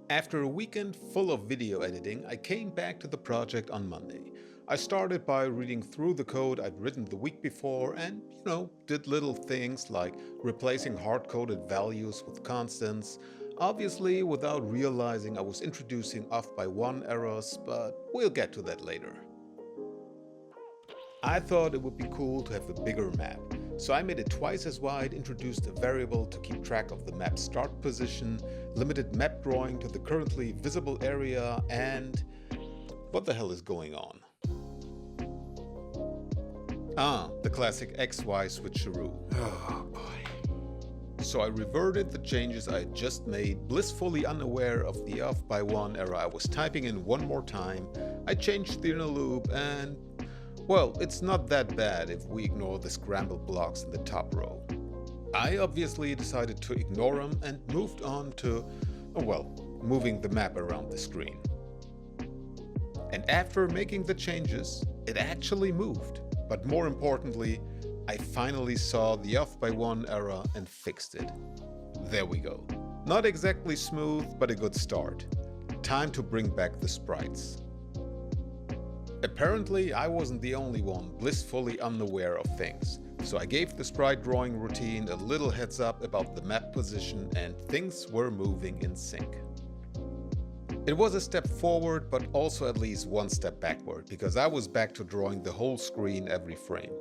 After a weekend full of video editing, I came back to the project on Monday. I started by reading through the code I'd written the week before and, did little things like replacing hard-coded values with constants, obviously without realizing I was introducing off by one errors, but we'll get to that later. I thought it would be cool to have a bigger map, so I made it twice as wide, introduced a variable to keep track of the map's start position, limited map drawing to the currently visible area, and what the hell is going on? The classic XY switcheroo. Oh boy. So I reverted the changes I had just made, blissfully unaware of the off by one error I was typing in one more time. I changed the inner loop and, well, it's not that bad if we ignore the scrambled blocks in the top row. I obviously decided to ignore them and moved on to, moving the map around the screen. And after making the changes, it actually moved. But more importantly, I finally saw the off by one error and fixed it. There we go. Not exactly smooth, but a good start. Time to bring back the sprites. Apparently, I wasn't the only one blissfully unaware of things, so I gave the sprite drawing routine a little heads up about the map position and things were moving in sync. It was a step forward, but also at least one step backward, because I was back to drawing the whole screen every frame.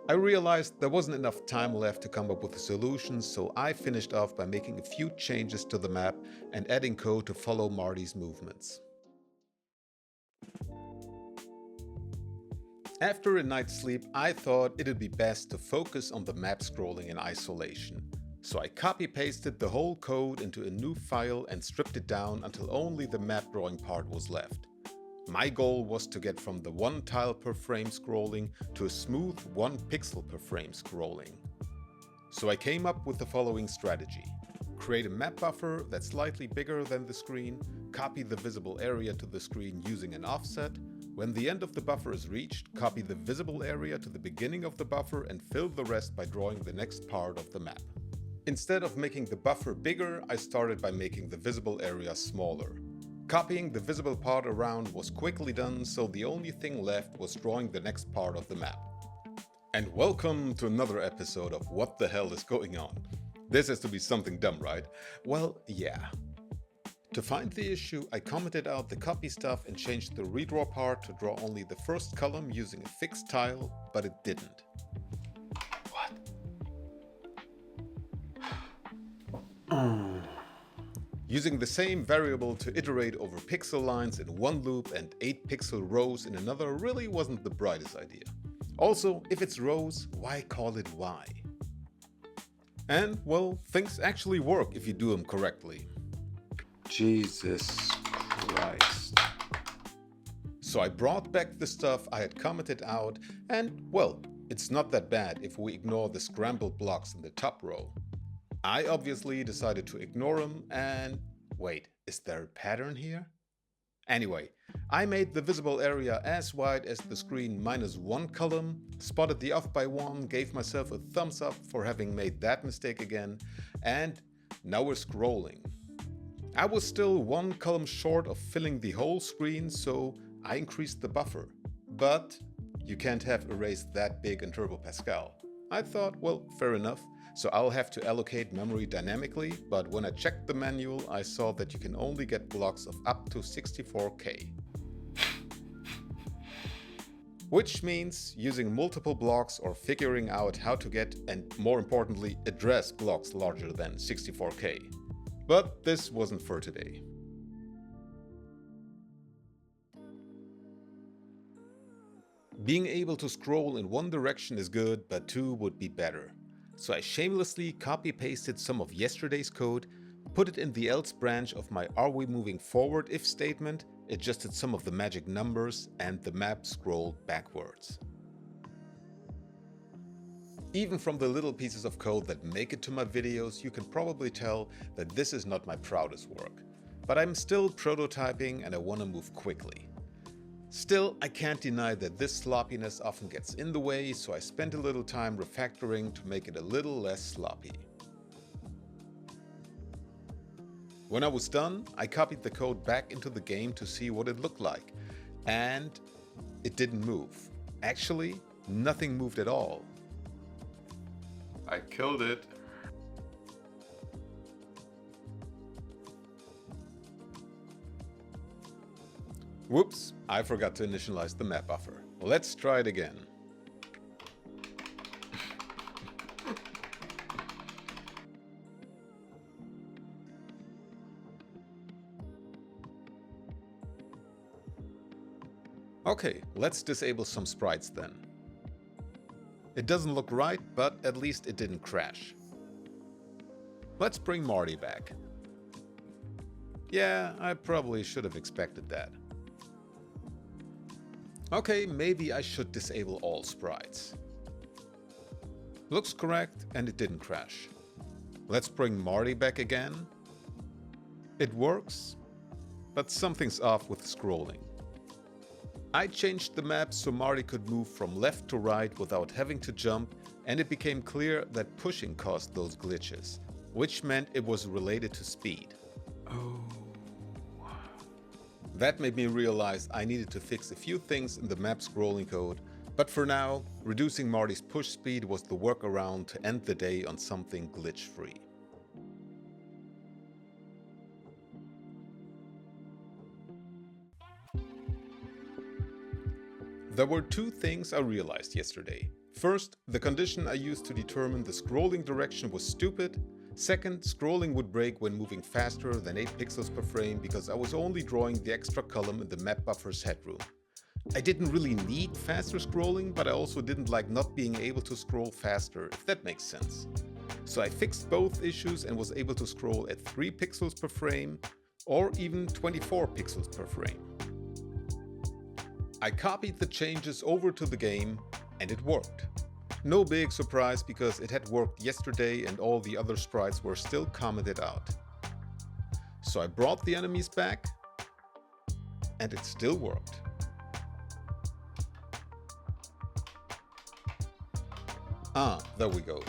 I realized there wasn't enough time left to come up with a solution, so I finished off by making a few changes to the map and adding code to follow Marty's movements. After a night's sleep, I thought it'd be best to focus on the map scrolling in isolation. So I copy-pasted the whole code into a new file and stripped it down until only the map drawing part was left. My goal was to get from the 1 tile per frame scrolling to a smooth 1 pixel per frame scrolling. So I came up with the following strategy. Create a map buffer that's slightly bigger than the screen, copy the visible area to the screen using an offset. When the end of the buffer is reached, copy the visible area to the beginning of the buffer and fill the rest by drawing the next part of the map. Instead of making the buffer bigger, I started by making the visible area smaller. Copying the visible part around was quickly done, so the only thing left was drawing the next part of the map. And welcome to another episode of What the Hell is Going On? This has to be something dumb, right? Well, yeah. To find the issue, I commented out the copy stuff and changed the redraw part to draw only the first column using a fixed tile, but it didn't. Using the same variable to iterate over pixel lines in one loop and 8 pixel rows in another really wasn't the brightest idea. Also, if it's rows, why call it Y? And, well, things actually work if you do them correctly. Jesus Christ. So I brought back the stuff I had commented out and, well, it's not that bad if we ignore the scrambled blocks in the top row. I obviously decided to ignore them and... wait, is there a pattern here? Anyway, I made the visible area as wide as the screen -1 column, spotted the off by one, gave myself a thumbs up for having made that mistake again, and now we're scrolling. I was still 1 column short of filling the whole screen, so I increased the buffer. But you can't have erased that big in Turbo Pascal. I thought, well, fair enough. So I'll have to allocate memory dynamically, but when I checked the manual, I saw that you can only get blocks of up to 64K. Which means using multiple blocks or figuring out how to get, and more importantly, address blocks larger than 64K. But this wasn't for today. Being able to scroll in one direction is good, but two would be better. So I shamelessly copy-pasted some of yesterday's code, put it in the else branch of my are we moving forward if statement, adjusted some of the magic numbers, and the map scrolled backwards. Even from the little pieces of code that make it to my videos, you can probably tell that this is not my proudest work. But I'm still prototyping and I want to move quickly. Still, I can't deny that this sloppiness often gets in the way, so I spent a little time refactoring to make it a little less sloppy. When I was done, I copied the code back into the game to see what it looked like, and it didn't move. Actually, nothing moved at all. I killed it. Whoops, I forgot to initialize the map buffer. Let's try it again. Okay, let's disable some sprites then. It doesn't look right, but at least it didn't crash. Let's bring Marty back. Yeah, I probably should have expected that. Okay, maybe I should disable all sprites. Looks correct and it didn't crash. Let's bring Marty back again. It works, but something's off with scrolling. I changed the map so Marty could move from left to right without having to jump, and it became clear that pushing caused those glitches, which meant it was related to speed. Oh. That made me realize I needed to fix a few things in the map scrolling code, but for now, reducing Marty's push speed was the workaround to end the day on something glitch-free. There were two things I realized yesterday. First, the condition I used to determine the scrolling direction was stupid. Second, scrolling would break when moving faster than 8 pixels per frame because I was only drawing the extra column in the map buffer's headroom. I didn't really need faster scrolling, but I also didn't like not being able to scroll faster, if that makes sense. So I fixed both issues and was able to scroll at 3 pixels per frame or even 24 pixels per frame. I copied the changes over to the game and it worked. No big surprise because it had worked yesterday and all the other sprites were still commented out. So I brought the enemies back and it still worked. Ah, there we go.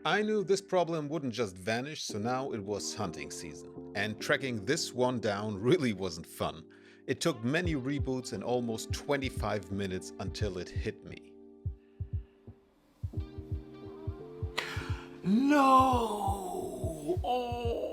I knew this problem wouldn't just vanish, so now it was hunting season. And tracking this one down really wasn't fun. It took many reboots and almost 25 minutes until it hit me. No! Oh!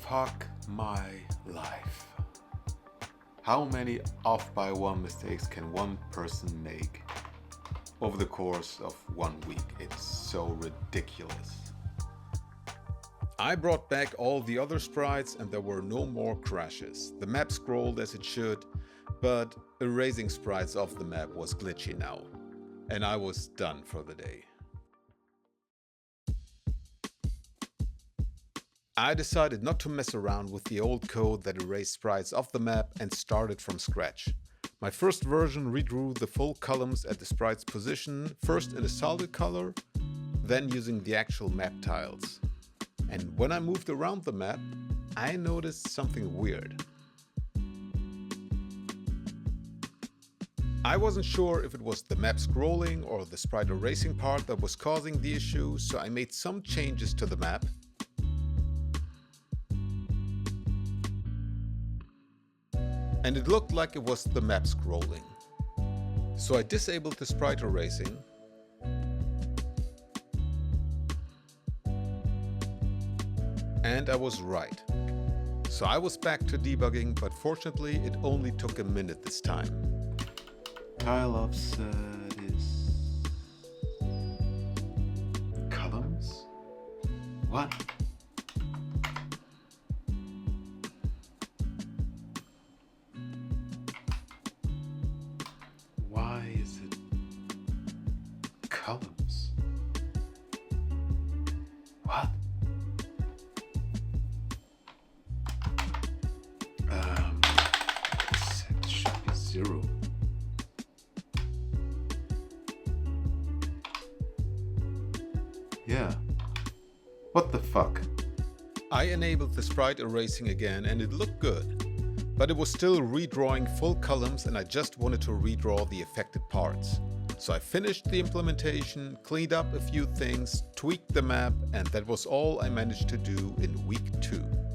Fuck my life. How many off by one mistakes can one person make over the course of 1 week? It's so ridiculous. I brought back all the other sprites and there were no more crashes. The map scrolled as it should, but erasing sprites off the map was glitchy now. And I was done for the day. I decided not to mess around with the old code that erased sprites off the map and started from scratch. My first version redrew the full columns at the sprite's position, first in a solid color, then using the actual map tiles. And when I moved around the map, I noticed something weird. I wasn't sure if it was the map scrolling or the sprite erasing part that was causing the issue, so I made some changes to the map. And it looked like it was the map scrolling. So I disabled the sprite erasing and I was right. So I was back to debugging, but fortunately it only took a minute this time. Tile offset is columns? What? Why is it columns? Yeah. What the fuck? I enabled the sprite erasing again and it looked good. But it was still redrawing full columns and I just wanted to redraw the affected parts. So I finished the implementation, cleaned up a few things, tweaked the map, and that was all I managed to do in week 2.